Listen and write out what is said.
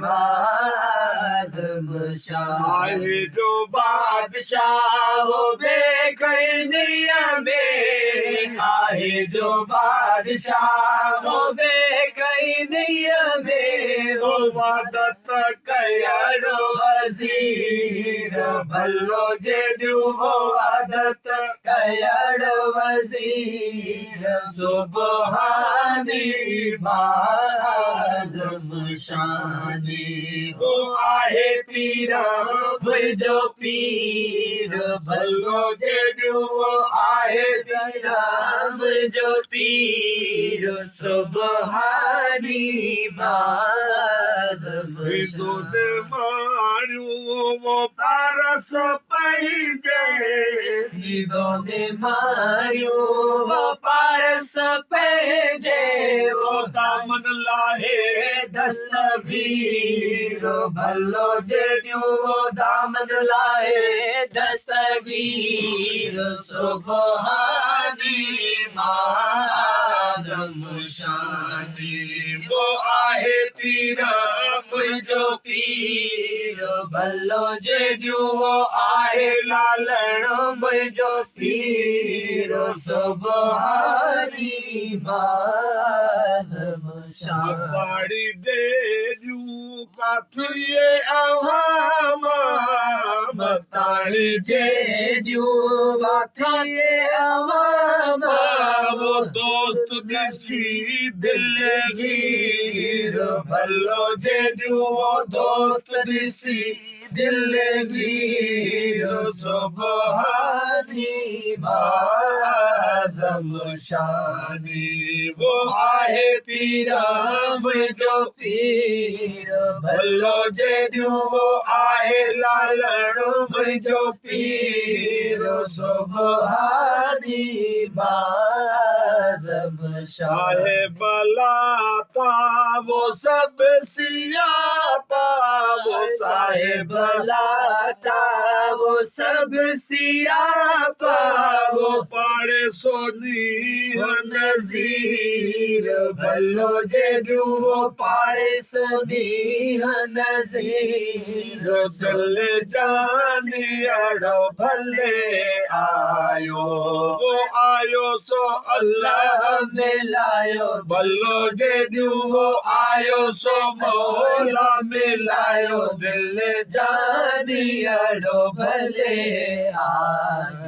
आज़म शाह आहे जो बादशाह वो बेकैनिया में आहे जो बादशाह वो बेकैनिया में वो वादत कयाड़ो वज़ीर भलो जे दियो वो वादत कयाड़ो वज़ीर सुबहानी आज़म शानी वो आहे पीरा मुझो पीर भलो जे दियो वो आहे पीरा मुझो पीर सुबहानी आज़म शानी मारू वो पारस पईजे ने मारियो वो पारस पईजे वो दामन लाहे दस्तगीर भलो जेडियो वो दामन लाहे दस्तगीर सुबहानी आज़म शानी वो आहे पीरा मुझो पीर भलो जेडियो वो आहे लालण मुझो पीर सुबहानी आज़म शानी पाड़ी दे दियो काथिए अवामा बताड़ी जे दियो काथिए अवामा वो दोस्त दिसी दिलगीर भलो जे दियो वो दोस्त दिसी दिलगीर सुबहानी आज़म शानी वो आहे पीरा मुझो पीर भलो जे दियो वो आहे लालण मुझो पीर सुबहानी आज़म शाहे बलाता वो सब सियाता वो साहेब लाता वो सब सियापा वो पारे सोनी नज़ीर भलो जे दियो वो पारे सोनी नज़ीर दिल जानी अड़ो भले आयो वो आयो सो अल्लाह मिलायो भलो जे दियो वो आयो सो मौला मिलायो दिल जानी अड़ो भले आयो।